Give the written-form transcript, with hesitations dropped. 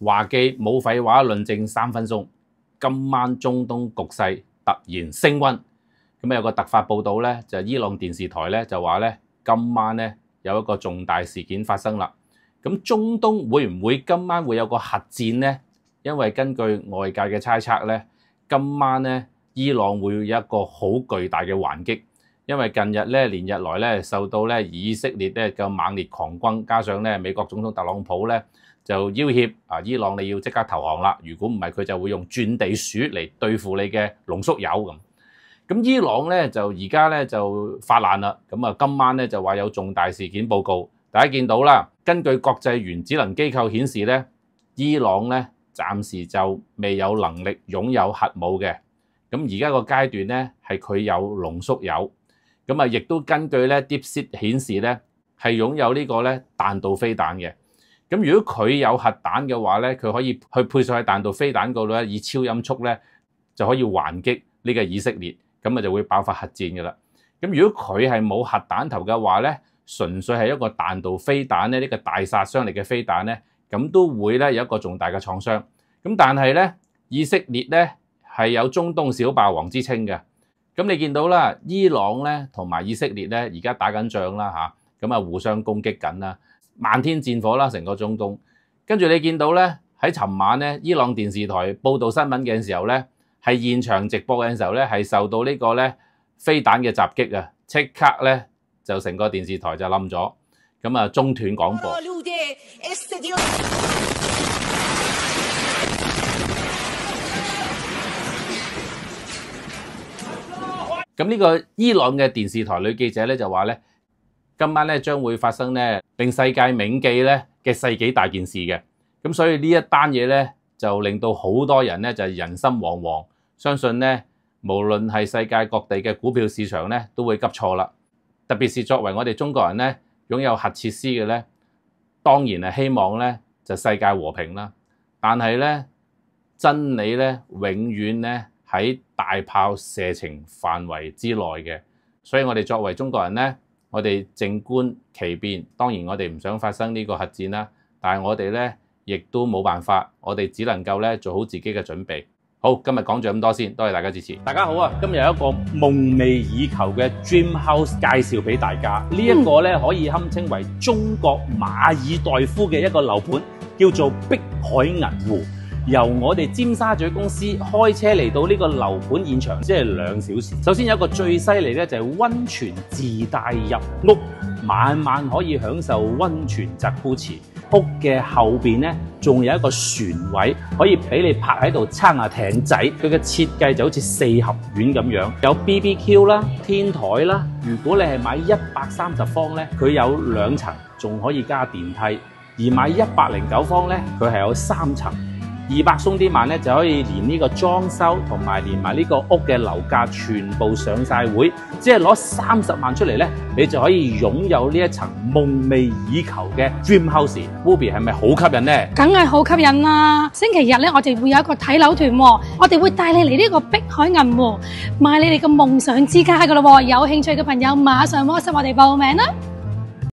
華記冇廢話論證3分鐘，今晚中東局勢突然升溫。咁有個突發報道咧，就伊朗電視台咧就話咧，今晚咧有一個重大事件發生啦。咁中東會唔會今晚會有個核戰呢？因為根據外界嘅猜測咧，今晚咧伊朗會有一個好巨大嘅還擊。因為近日咧連日來咧受到咧以色列咧嘅猛烈狂轟，加上咧美國總統特朗普咧就要挾伊朗你要即刻投降啦，如果唔係佢就會用鑽地鼠嚟對付你嘅濃縮鈾咁。咁伊朗咧就而家咧就發難啦，咁今晚咧就話有重大事件報告，大家見到啦，根據國際原子能機構顯示咧，伊朗咧暫時就未有能力擁有核武嘅，咁而家個階段咧係佢有濃縮鈾。咁亦都根據咧 DeepSeek 顯示咧，係擁有呢個咧彈道飛彈嘅。咁如果佢有核彈嘅話咧，佢可以去配上喺彈道飛彈嗰度咧，以超音速咧就可以還擊呢個以色列，咁就會爆發核戰嘅啦。咁如果佢係冇核彈頭嘅話咧，純粹係一個彈道飛彈咧，呢個大殺傷力嘅飛彈咧，咁都會咧有一個重大嘅創傷。咁但係咧，以色列咧係有中東小霸王之稱嘅。咁你見到啦，伊朗咧同埋以色列咧而家打緊仗啦嚇，咁互相攻擊緊啦，漫天戰火啦，成個中東。跟住你見到咧喺尋晚咧，伊朗電視台報導新聞嘅時候咧，係現場直播嘅時候咧，係受到呢個咧飛彈嘅襲擊啊，即刻咧就成個電視台就冧咗，咁中斷廣播。咁呢個伊朗嘅電視台女記者咧就話咧，今晚咧將會發生咧令世界銘記咧嘅世紀大件事嘅。咁所以呢一單嘢咧就令到好多人咧就人心惶惶，相信咧無論係世界各地嘅股票市場咧都會急挫啦。特別是作為我哋中國人咧擁有核設施嘅咧，當然係希望咧就世界和平啦。但係咧真理咧永遠咧喺大炮射程範圍之內嘅，所以我哋作為中國人咧，我哋靜觀其變。當然我哋唔想發生呢個核戰啦，但係我哋咧亦都冇辦法，我哋只能夠咧做好自己嘅準備。好，今日講咗咁多先，多謝大家支持。大家好啊，今日有一個夢寐以求嘅 Dream House 介紹俾大家。呢一個咧可以堪稱為中國馬爾代夫嘅一個樓盤，叫做碧海銀湖。由我哋尖沙咀公司開車嚟到呢個樓盤現場，即係2小時。首先有一個最犀利咧，就係溫泉自帶入屋，晚晚可以享受溫泉澤鋪池。屋嘅後邊咧，仲有一個船位，可以俾你泊喺度撐下艇仔。佢嘅設計就好似4合院咁樣，有 BBQ 啦、天台啦。如果你係買130方咧，佢有2層，仲可以加電梯；而買109方咧，佢係有3層。200鬆啲萬咧，就可以連呢個裝修同埋連埋呢個屋嘅樓價全部上晒會，只係攞30萬出嚟咧，你就可以擁有呢一層夢寐以求嘅 Dream House。Ruby 係咪好吸引呢？梗係好吸引啦！星期日咧，我哋會有一個睇樓團喎，我哋會帶你嚟呢個碧海銀湖，買你哋嘅夢想之家噶咯喎！有興趣嘅朋友馬上WhatsApp我哋報名啦！